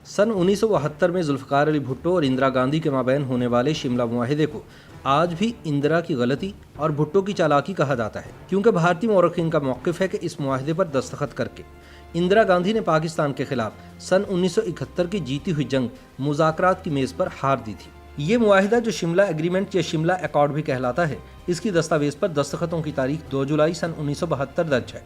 सन 1972 में जुल्फ़िकार अली भुट्टो और इंदिरा गांधी के माबैन होने वाले शिमला मुआहिदे को आज भी इंदिरा की गलती और भुट्टो की चालाकी कहा जाता है, क्योंकि भारतीय मौरख़ीन का मौक़िफ़ है कि इस मुआहिदे पर दस्तखत करके इंदिरा गांधी ने पाकिस्तान के खिलाफ सन 1971 की जीती हुई जंग मुज़ाकरात की मेज़ पर हार दी थी। ये मुआहिदा, जो शिमला एग्रीमेंट या शिमला अकॉर्ड भी कहलाता है, इसकी दस्तावेज़ पर दस्तखतों की तारीख 2 जुलाई सन 1972 दर्ज है,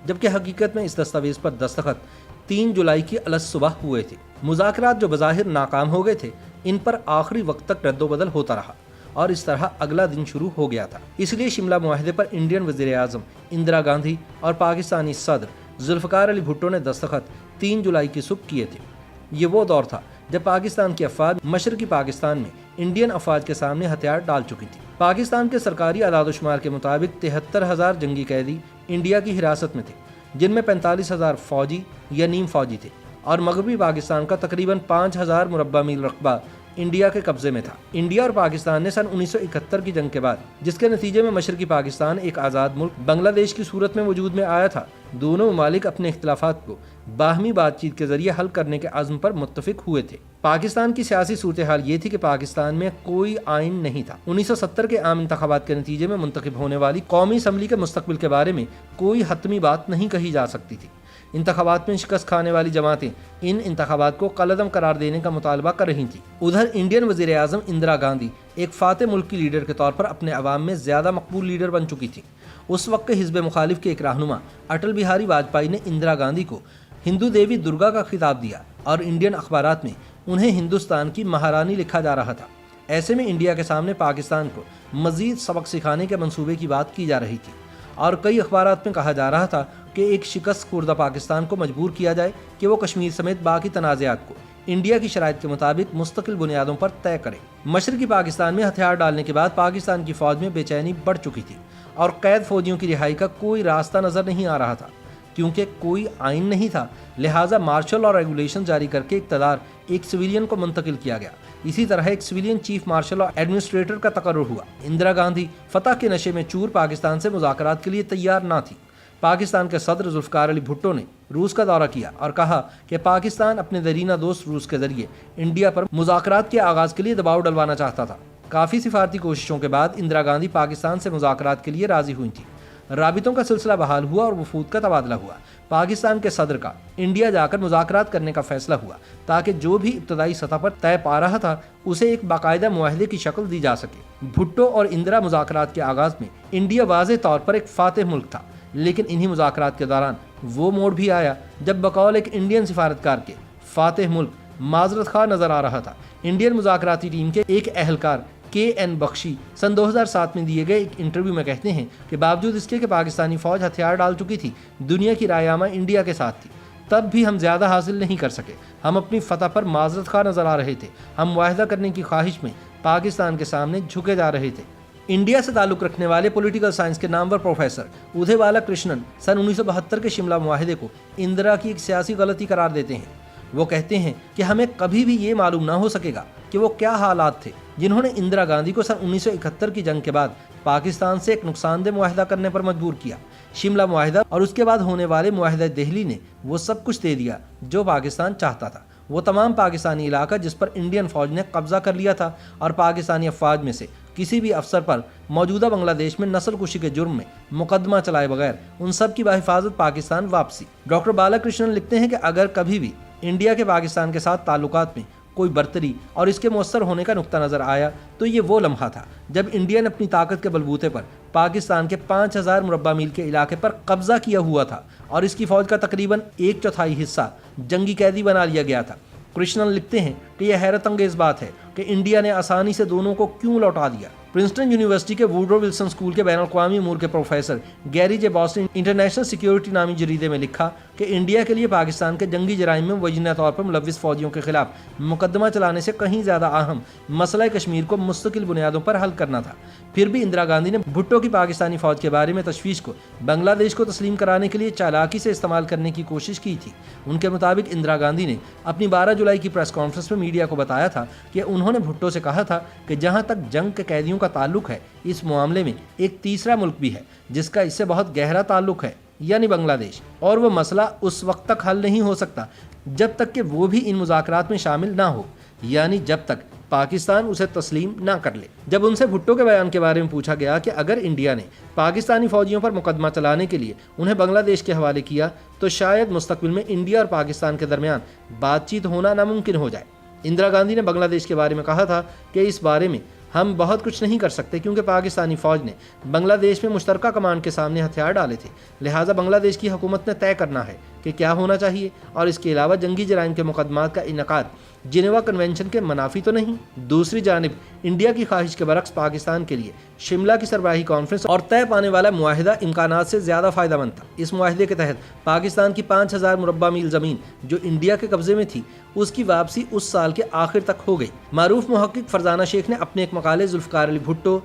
जबकि हकीकत में इस दस्तावेज़ पर दस्तखत 3 जुलाई की अलग सुबह हुए थे। मुज़ाकरात जो बज़ाहिर नाकाम हो गए थे, इन पर आखिरी वक्त तक रद्दोबदल होता रहा और इस तरह अगला दिन शुरू हो गया था। इसलिए शिमला मुआहिदे पर इंडियन वज़ीर आज़म इंदिरा गांधी और पाकिस्तानी सदर जुल्फ़िकार अली भुट्टो ने दस्तखत 3 जुलाई की सुबह किए थे। ये वो दौर था जब पाकिस्तान की अफवाज मशरकी पाकिस्तान में इंडियन अफवाज के सामने हथियार डाल चुकी थी। पाकिस्तान के सरकारी आदादोशुमार के मुताबिक 73,000 जंगी कैदी इंडिया की हिरासत में थे, जिनमें 45,000 फौजी या नीम फौजी थे और मगरबी पाकिस्तान का तकरीबन 5,000 मुरब्बा मील रकबा इंडिया के कब्जे में था। इंडिया और पाकिस्तान ने सन 1971 की जंग के बाद, जिसके नतीजे में मशरकी पाकिस्तान एक आज़ाद मुल्क बांग्लादेश की सूरत में वजूद में आया था, दोनों ममालिक अपने इख्तिलाफात को बाहमी बातचीत के जरिए हल करने के अज़्म पर मुत्तफिक हुए थे। पाकिस्तान की सियासी सूरत हाल ये थी कि पाकिस्तान में कोई आइन नहीं था। 1970 के आम इंतखाबात के नतीजे में मुंतखब होने वाली कौमी असम्बली के मुस्तकबिल के बारे में कोई हतमी बात नहीं कही जा सकती थी। इंतखाबात में शिकस्त खाने वाली जमातें इन इंतखाबात को कलअदम करार देने का मुतालबा कर रही थी। उधर इंडियन वज़ीर आज़म इंदिरा गांधी एक फाते मुल्क की लीडर के तौर पर अपने अवाम में ज़्यादा मकबूल लीडर बन चुकी थी। उस वक्त के हिज़्ब मुखालिफ के एक रहनुमा अटल बिहारी वाजपेयी ने इंदिरा गांधी को हिंदू देवी दुर्गा का खिताब दिया और इंडियन अखबारात में उन्हें हिंदुस्तान की महारानी लिखा जा रहा था। ऐसे में इंडिया के सामने पाकिस्तान को मज़ीद सबक सिखाने के मंसूबे की बात की जा रही थी और कई अखबारात में कहा जा रहा था कि एक शिकस्त खुर्दा पाकिस्तान को मजबूर किया जाए कि वो कश्मीर समेत बाकी तनाज़ात को इंडिया की शराइत के मुताबिक मुस्तकिल बुनियादों पर तय करे। मशरकी पाकिस्तान में हथियार डालने के बाद पाकिस्तान की फ़ौज में बेचैनी बढ़ चुकी थी और कैद फौजियों की रिहाई का कोई रास्ता नज़र नहीं आ रहा था। क्योंकि कोई आइन नहीं था, लिहाजा मार्शल और रेगुलेशन जारी करके इक़्तिदार एक सिविलियन को मुंतकिल किया गया। इसी तरह एक सिविलियन चीफ मार्शल और एडमिनिस्ट्रेटर का तकर्रुर हुआ। इंदिरा गांधी फतह के नशे में चूर पाकिस्तान से मुज़ाकरात के लिए तैयार ना थी। पाकिस्तान के सदर जुल्फ़िकार अली भुट्टो ने रूस का दौरा किया और कहा कि पाकिस्तान अपने दरीना दोस्त रूस के जरिए इंडिया पर मुज़ाकरात के आगाज़ के लिए दबाव डलवाना चाहता था। काफ़ी सिफारती कोशिशों के बाद इंदिरा गांधी पाकिस्तान से मुज़ाकरात के लिए राज़ी हुई थी। राबितों का सिलसिला बहाल हुआ और वफूद का तबादला हुआ। पाकिस्तान के सदर का इंडिया जाकर मुज़ाकरात करने का फैसला हुआ ताकि जो भी इब्तदाई सतह पर तय पा रहा था उसे एक बाकायदा मुआहिदे की शक्ल दी जा सके। भुट्टो और इंदिरा मुज़ाकरात के आगाज़ में इंडिया वाज़े तौर पर एक फातेह मुल्क था, लेकिन इन्हीं मुज़ाकरात के दौरान वो मोड़ भी आया जब बकौल एक इंडियन सिफारतकार के फातेह मुल्क माजरत खा नज़र आ रहा था। इंडियन मुज़ाकराती टीम के एक अहलकार KN बख्शी सन 2007 में दिए गए एक इंटरव्यू में कहते हैं कि बावजूद इसके कि पाकिस्तानी फ़ौज हथियार डाल चुकी थी, दुनिया की रायनामा इंडिया के साथ थी, तब भी हम ज़्यादा हासिल नहीं कर सके। हम अपनी फतह पर माजरत खा नज़र आ रहे थे। हम मुआहिदा करने की ख्वाहिश में पाकिस्तान के सामने झुके जा रहे थे। इंडिया से ताल्लुक़ रखने वाले पॉलिटिकल साइंस के नामवर प्रोफेसर उदय बालाकृष्णन सन 1972 के शिमला मुआहिदे को इंदिरा की एक सियासी गलती करार देते हैं। वो कहते हैं कि हमें कभी भी ये मालूम ना हो सकेगा कि वो क्या हालात थे जिन्होंने इंदिरा गांधी को सन 1971 की जंग के बाद पाकिस्तान से एक नुकसानदेह मुआहिदा करने पर मजबूर किया। शिमला मुआहिदा और उसके बाद होने वाले मुआहिदा दिल्ली ने वो सब कुछ दे दिया जो पाकिस्तान चाहता था। वो तमाम पाकिस्तानी इलाका जिस पर इंडियन फ़ौज ने कब्जा कर लिया था और पाकिस्तानी अफवाज में से किसी भी अफसर पर मौजूदा बांग्लादेश में नस्ल कुशी के जुर्म में मुकदमा चलाए बगैर उन सब की बाहिफाजत पाकिस्तान वापसी। डॉक्टर बालाकृष्णन लिखते हैं कि अगर कभी भी इंडिया के पाकिस्तान के साथ ताल्लुकात में कोई बर्तरी और इसके मौसर होने का नुक्ता नज़र आया तो ये वो लम्हा था जब इंडिया ने अपनी ताकत के बलबूते पर पाकिस्तान के 5,000 मुरब्बा मील के इलाके पर कब्जा किया हुआ था और इसकी फ़ौज का तकरीबन 1/4 हिस्सा जंगी कैदी बना लिया गया था। कृष्णन लिखते हैं कि यह हैरत अंगेज़ बात है कि इंडिया ने आसानी से दोनों को क्यों लौटा दिया। प्रिंसटन यूनिवर्सिटी के वुडरो विल्सन स्कूल के बैनुल-अक़वामी अमूर के प्रोफेसर गैरी जे बॉस ने इंटरनेशनल सिक्योरिटी नामी जरीदे में लिखा कि इंडिया के लिए पाकिस्तान के जंगी जराइम में वजीना तौर पर मुलव्विस फ़ौजियों के खिलाफ मुकदमा चलाने से कहीं ज़्यादा अहम मसला कश्मीर को मुस्तकिल बुनियादों पर हल करना था। फिर भी इंदिरा गांधी ने भुट्टो की पाकिस्तानी फ़ौज के बारे में तशवीश को बांग्लादेश को तस्लीम कराने के लिए चालाकी से इस्तेमाल करने की कोशिश की थी। उनके मुताबिक इंदिरा गांधी ने अपनी 12 जुलाई की प्रेस कॉन्फ्रेंस में मीडिया को बताया था कि उन्होंने भुट्टो से कहा था कि जहाँ तक जंग के कैदियों का ताल्लुक है, इस मामले में एक तीसरा मुल्क भी है जिसका इससे बहुत गहरा ताल्लुक है। یعنی بنگلہ دیش، اور وہ مسئلہ اس وقت تک حل نہیں ہو سکتا جب تک کہ وہ بھی ان مذاکرات میں شامل نہ ہو، یعنی جب تک پاکستان اسے تسلیم نہ کر لے۔ جب ان سے بھٹو کے بیان کے بارے میں پوچھا گیا کہ اگر انڈیا نے پاکستانی فوجیوں پر مقدمہ چلانے کے لیے انہیں بنگلہ دیش کے حوالے کیا تو شاید مستقبل میں انڈیا اور پاکستان کے درمیان بات چیت ہونا ناممکن ہو جائے۔ اندرا گاندھی نے بنگلہ دیش کے بارے میں کہا تھا کہ اس بارے میں ہم بہت کچھ نہیں کر سکتے کیونکہ پاکستانی فوج نے بنگلہ دیش میں مشترکہ کمانڈ کے سامنے ہتھیار ڈالے تھے، لہٰذا بنگلہ دیش کی حکومت نے طے کرنا ہے کہ کیا ہونا چاہیے، اور اس کے علاوہ جنگی جرائم کے مقدمات کا انعقاد جنیوا کنونشن کے منافی تو نہیں۔ دوسری جانب انڈیا کی خواہش کے برعکس پاکستان کے لیے شملہ کی سربراہی کانفرنس اور طے پانے والا معاہدہ امکانات سے زیادہ فائدہ مند تھا۔ اس معاہدے کے تحت پاکستان کی 5000 مربع میل زمین جو انڈیا کے قبضے میں تھی اس کی واپسی اس سال کے آخر تک ہو گئی۔ معروف محقق فرزانہ شیخ نے اپنے ایک مقالے Zulfikar Ali Bhutto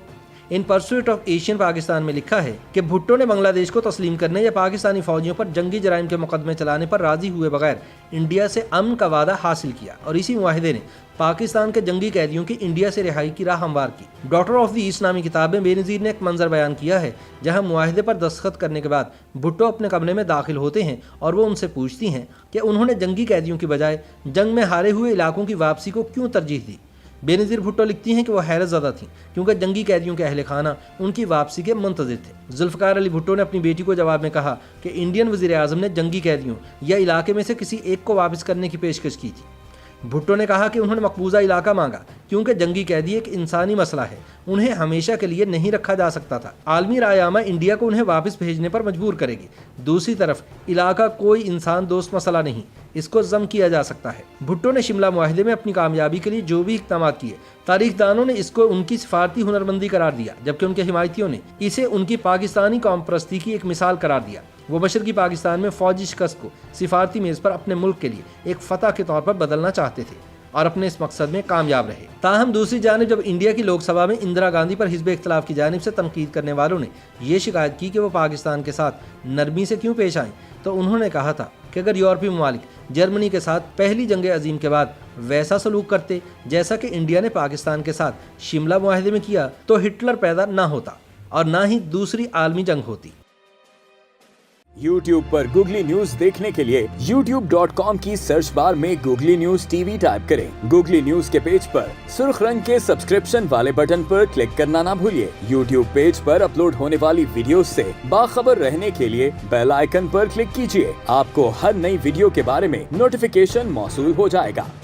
in pursuit of Asian Pakistan میں لکھا ہے کہ بھٹو نے بنگلہ دیش کو تسلیم کرنے یا پاکستانی فوجیوں پر جنگی جرائم کے مقدمے چلانے پر راضی ہوئے بغیر انڈیا سے امن کا وعدہ حاصل کیا، اور اسی معاہدے نے پاکستان کے جنگی قیدیوں کی انڈیا سے رہائی کی راہ ہموار کی۔ ڈاکٹر آف دی ایسٹ نامی کتاب میں بے نظیر نے ایک منظر بیان کیا ہے جہاں معاہدے پر دستخط کرنے کے بعد بھٹو اپنے کمرے میں داخل ہوتے ہیں اور وہ ان سے پوچھتی ہیں کہ انہوں نے جنگی قیدیوں کی بجائے جنگ میں ہارے ہوئے علاقوں کی واپسی کو کیوں ترجیح دی۔ بے نظیر بھٹو لکھتی ہیں کہ وہ حیرت زدہ تھیں کیونکہ جنگی قیدیوں کے اہل خانہ ان کی واپسی کے منتظر تھے۔ ذوالفقار علی بھٹو نے اپنی بیٹی کو جواب میں کہا کہ انڈین وزیر اعظم نے جنگی قیدیوں یا علاقے میں سے کسی ایک کو واپس کرنے کی پیشکش کی تھی۔ بھٹو نے کہا کہ انہوں نے مقبوضہ علاقہ مانگا کیونکہ جنگی قیدی ایک انسانی مسئلہ ہے، انہیں ہمیشہ کے لیے نہیں رکھا جا سکتا تھا۔ عالمی رائے عامہ انڈیا کو انہیں واپس بھیجنے پر مجبور کرے گی۔ دوسری طرف علاقہ کوئی انسان دوست مسئلہ نہیں، اس کو ضم کیا جا سکتا ہے۔ بھٹو نے شملہ معاہدے میں اپنی کامیابی کے لیے جو بھی اقدامات کیے، تاریخ دانوں نے اس کو ان کی سفارتی ہنرمندی قرار دیا، جبکہ ان کے حمایتیوں نے اسے ان کی پاکستانی قوم پرستی کی ایک مثال قرار دیا۔ وہ مشرقی پاکستان میں فوجی شکست کو سفارتی میز پر اپنے ملک کے لیے ایک فتح کے طور پر بدلنا چاہتے تھے اور اپنے اس مقصد میں کامیاب رہے۔ تاہم دوسری جانب جب انڈیا کی لوک سبھا میں اندرا گاندھی پر حزب اختلاف کی جانب سے تنقید کرنے والوں نے یہ شکایت کی کہ وہ پاکستان کے ساتھ نرمی سے کیوں پیش آئیں، تو انہوں نے کہا تھا کہ اگر یورپی ممالک جرمنی کے ساتھ پہلی جنگ عظیم کے بعد ویسا سلوک کرتے جیسا کہ انڈیا نے پاکستان کے ساتھ شملہ معاہدے میں کیا تو ہٹلر پیدا نہ ہوتا اور نہ ہی دوسری عالمی جنگ ہوتی۔ YouTube پر گوگلی نیوز دیکھنے کے لیے youtube.com کی سرچ بار میں googly news T V type کریں۔ گوگلی نیوز کے پیج پر سرخ رنگ کے سبسکرپشن والے بٹن پر کلک کرنا نہ بھولیے۔ YouTube پیج پر اپلوڈ ہونے والی ویڈیوز سے باخبر رہنے کے لیے بیل آئیکن پر کلک کیجیے۔ آپ کو ہر نئی ویڈیو کے بارے میں نوٹیفیکیشن موصول ہو جائے گا۔